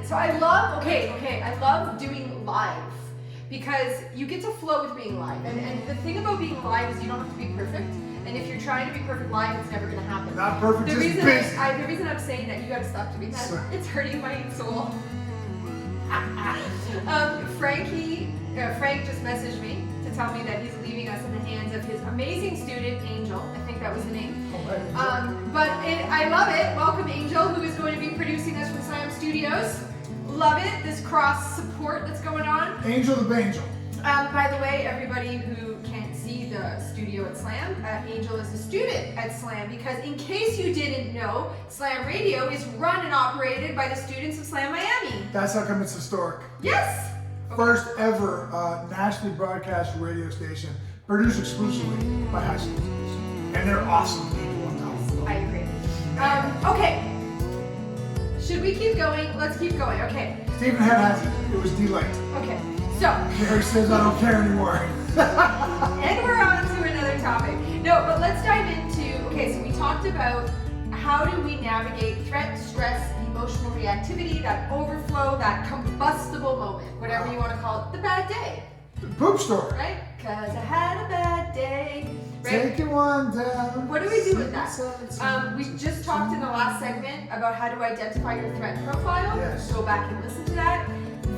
So I love, I love doing live because you get to flow with being live. And the thing about being live is you don't have to be perfect. And if you're trying to be perfect live, it's never going to happen. Not perfect, the just reason busy. the reason I'm saying that, you got to stop doing that. It's hurting my soul. Frank just messaged me to tell me that he's leaving us in the hands of his amazing student, Angel. I think that was the name. I love it. Welcome, Angel, who is going to be producing us from Slam Studios. Love it, this cross support that's going on. Angel the Bangel. By the way, everybody who can't see the studio at Slam, Angel is a student at Slam, because in case you didn't know, Slam Radio is run and operated by the students of Slam Miami. That's how come it's historic. Yes! First ever nationally broadcast radio station produced exclusively by high school students. And they're awesome people on top of it. I agree. Okay. Should we keep going? Let's keep going. Okay. Stephen Head has it. It was delight. Okay. So. Gary says I don't care anymore. And we're on to another topic. No, but let's dive into, so we talked about how do we navigate threat, stress, emotional reactivity, that overflow, that combustible moment, whatever you want to call it, the bad day. The poop story. Right? Because I had a bad day. Right? Taking one down. What do we do with that? We just talked in the last segment about how to identify your threat profile. Yes. Go back and listen to that.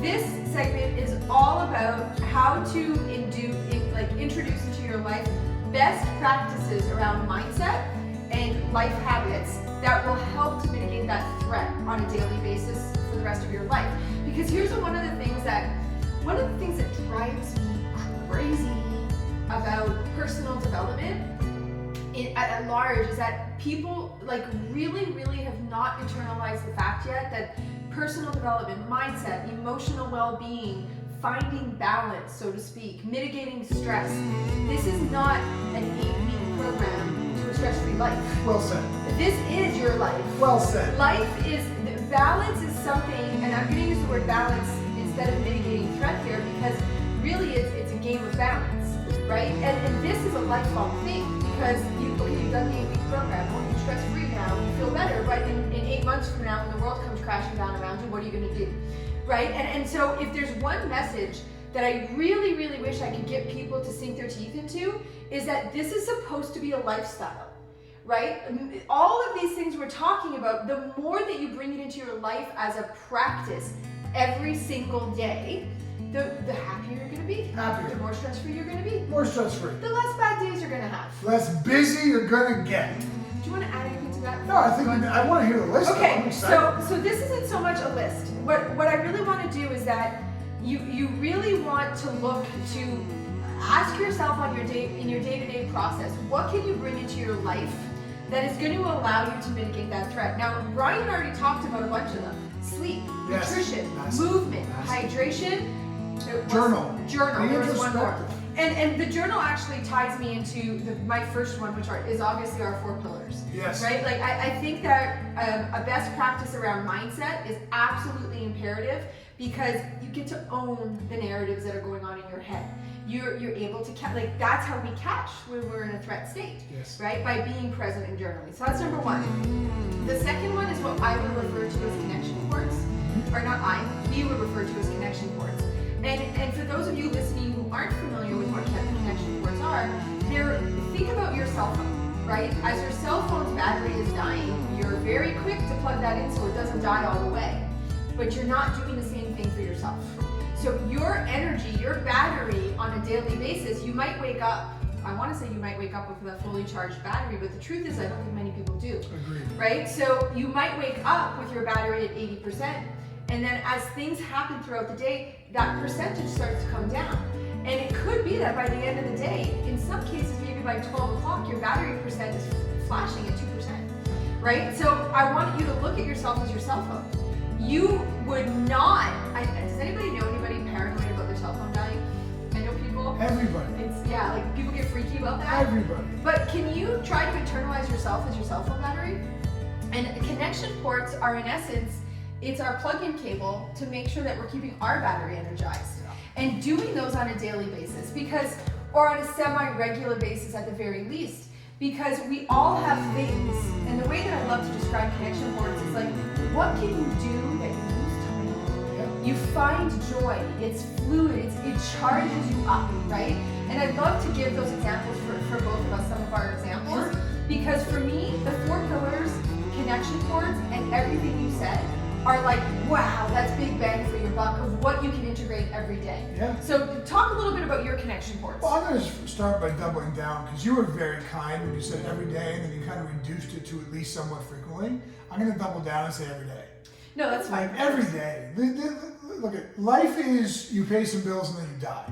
This segment is all about how to introduce into your life best practices around mindset and life habits that will help to mitigate that threat on a daily basis for the rest of your life. Because here's one of the things that drives me crazy about personal development at large is that people really have not internalized the fact yet that personal development, mindset, emotional well-being, finding balance, so to speak, mitigating stress. This is not an 8-week program to a stress-free life. Well said. This is your life. Well said. Balance is something, and I'm going to use the word balance instead of mitigating threat here, because really it's a game of balance, right? And this is a lifelong thing, because you've done the 8-week program, well, you're stress-free now, you feel better, but in 8 months from now, when the world comes crashing down around you, what are you going to do, right? And so if there's one message that I really wish I could get people to sink their teeth into, is that this is supposed to be a lifestyle, right? All of these things we're talking about, the more that you bring it into your life as a practice every single day, the happier you're going to be. Happier. The more stress-free you're going to be. More stress-free. The less bad days you're going to have. Less busy you're going to get. Do you want to add anything to that? No, I want to hear the list. Okay, so this isn't so much a list. What I really want to do is that you really want to look to ask yourself in your day-to-day process, what can you bring into your life that is going to allow you to mitigate that threat? Now, Brian already talked about a bunch of them. Sleep, nutrition, movement, hydration, journal. There was one more. And the journal actually ties me into my first one, which is obviously our 4 pillars. Yes. Right? I think that a best practice around mindset is absolutely imperative, because you get to own the narratives that are going on in your head. You're able to that's how we catch when we're in a threat state. Yes. Right? By being present and journaling. So that's number 1. The second one is what I would refer to as connection points. Or not we would refer to as connection points. And for those of you listening who aren't familiar with what connection ports are, think about your cell phone, right? As your cell phone's battery is dying, you're very quick to plug that in so it doesn't die all the way. But you're not doing the same thing for yourself. So your energy, your battery on a daily basis, you might wake up, I want to say you might wake up with a fully charged battery, but the truth is I don't think many people do. Agreed. Right? So you might wake up with your battery at 80%. And then as things happen throughout the day, that percentage starts to come down. And it could be that by the end of the day, in some cases, maybe by 12 o'clock, your battery percent is flashing at 2%, right? So I want you to look at yourself as your cell phone. You would not, does anybody know anybody paranoid about their cell phone dying? I know people. Everybody. People get freaky about that. Everybody. But can you try to internalize yourself as your cell phone battery? And connection ports are, in essence, it's our plug-in cable to make sure that we're keeping our battery energized. And doing those on a daily basis, or on a semi-regular basis at the very least, because we all have things. And the way that I love to describe connection ports is what can you do that you used You find joy. It's fluid. It charges you up, right? And I'd love to give those examples for both of us, some of our examples. Sure. Because for me, the 4 pillars, connection cords, and everything you said are like, wow, that's big bang for your buck of what you can integrate every day. Yeah. So talk a little bit about your connection cords. Well, I'm going to start by doubling down because you were very kind when you said every day and then you kind of reduced it to at least somewhat frequently. I'm going to double down and say every day. No, that's fine. Like every day. Look at life is you pay some bills and then you die.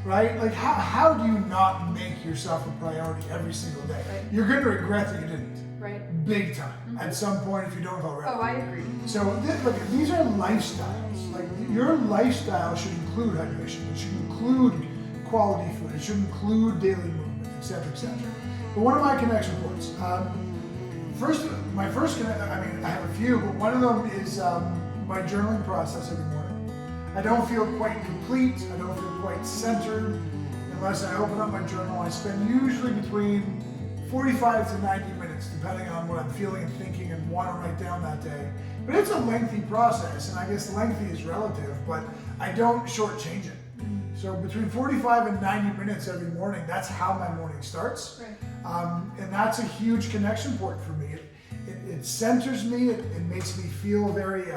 Right? Like how do you not make yourself a priority every single day? Right. You're going to regret that you didn't. Right. Big time. At some point if you don't already. Oh, I agree. So look, these are lifestyles. Like your lifestyle should include hydration. It should include quality food. It should include daily movement, etc., etc. But one of my connection points. My first connection. I mean, I have a few, but one of them is my journaling process every morning. I don't feel quite complete. I don't feel quite centered unless I open up my journal. I spend usually between 45 to 90 minutes, depending on what I'm feeling and thinking and want to write down that day. But it's a lengthy process, and I guess lengthy is relative, but I don't shortchange it. So between 45 and 90 minutes every morning, that's how my morning starts. Right. And that's a huge connection point for me. It centers me, it makes me feel very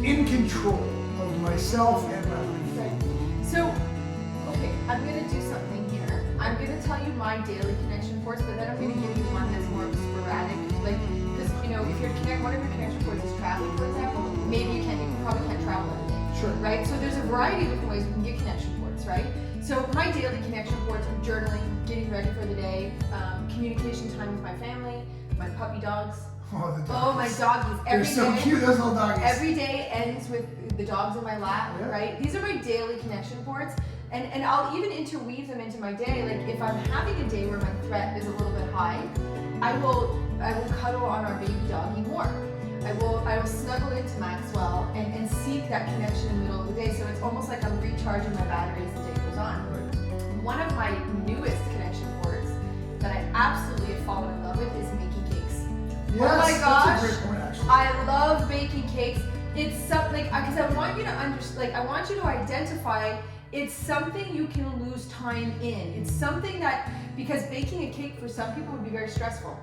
in control of myself and my life. Right. So, okay, I'm going to do something here. I'm going to tell you my daily connection cords, but then I'm going to give you one that's more sporadic. Like, because, if one of your connection cords is traveling, for example, maybe you probably can't travel every day. Sure. Right? So there's a variety of different ways we can get connection cords, right? So my daily connection cords are journaling, getting ready for the day, communication time with my family, my puppy dogs. Oh, the dogs. Oh, my doggies. They're so cute, those little doggies. Every day ends with the dogs in my lap, Yeah. right? These are my daily connection cords. And I'll even interweave them into my day. Like if I'm having a day where my threat is a little bit high, I will cuddle on our baby doggy more. I will snuggle into Maxwell and seek that connection in the middle of the day. So it's almost like I'm recharging my battery as the day goes on. One of my newest connection cords that I absolutely have fallen in love with is making cakes. Yes, oh my gosh, that's a great point, actually. I love baking cakes. It's something because I want you to understand. I want you to identify. It's something you can lose time in. It's something that because baking a cake for some people would be very stressful,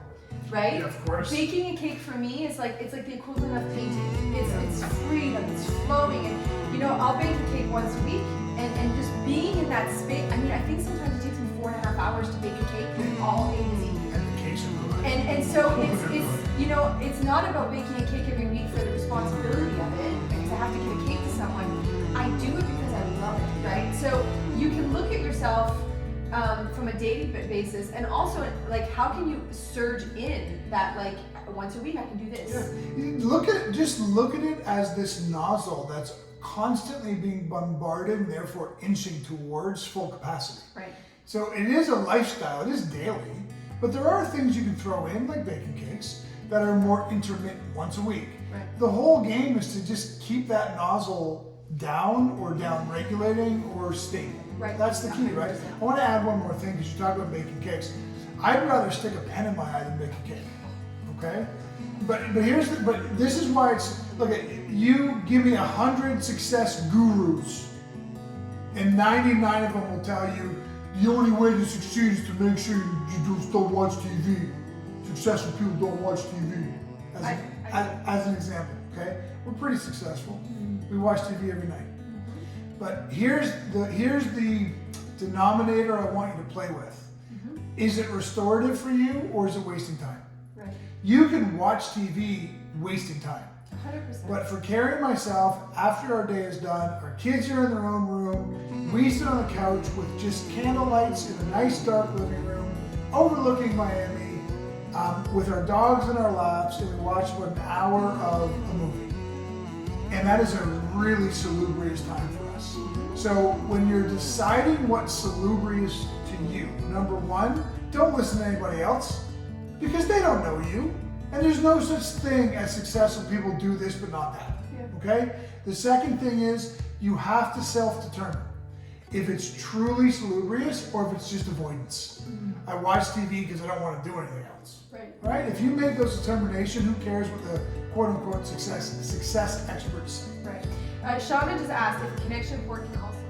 right? Yeah, of course. Baking a cake for me is like it's like the equivalent of painting. It's freedom. It's flowing, and I'll bake a cake once a week, and just being in that space. I mean, I think sometimes it takes me 4.5 hours to bake a cake from all A to Z. And the cakes are good. And so it's not about baking a cake every week for the responsibility of it because I have to give a cake to someone. I do it because I love it, right? So you can look at yourself from a daily basis, and also like how can you surge in that like once a week I can do this. Yeah. Look at it as this nozzle that's constantly being bombarded and therefore inching towards full capacity. Right. So it is a lifestyle. It is daily, but there are things you can throw in like baking cakes that are more intermittent once a week. Right. The whole game is to just keep that nozzle down or down regulating or stable. Right. That's the key, right? I want to add one more thing because you talk about baking cakes. I'd rather stick a pen in my eye than bake a cake. Okay? But this is why it's look at you give me 100 success gurus and 99 of them will tell you the only way to succeed is to make sure you just don't watch TV. Successful people don't watch TV. As an example, okay? We're pretty successful. We watch TV every night. But here's the denominator I want you to play with. Is it restorative for you or is it wasting time? Right. You can watch TV wasting time. 100%. But for Carrie and myself, after our day is done, our kids are in their own room, we sit on the couch with just candle lights in a nice dark living room, overlooking Miami, with our dogs in our laps, and we watch about an hour of a movie. And that is a really salubrious time for us. So when you're deciding what's salubrious to you, number one, don't listen to anybody else because they don't know you. And there's no such thing as successful people do this but not that. Yeah. Okay? The second thing is you have to self-determine if it's truly salubrious or if it's just avoidance. I watch TV because I don't want to do anything else. Right. Right? If you make those determinations, who cares what the quote-unquote success experts say? Right. Shauna just asked if connection report can also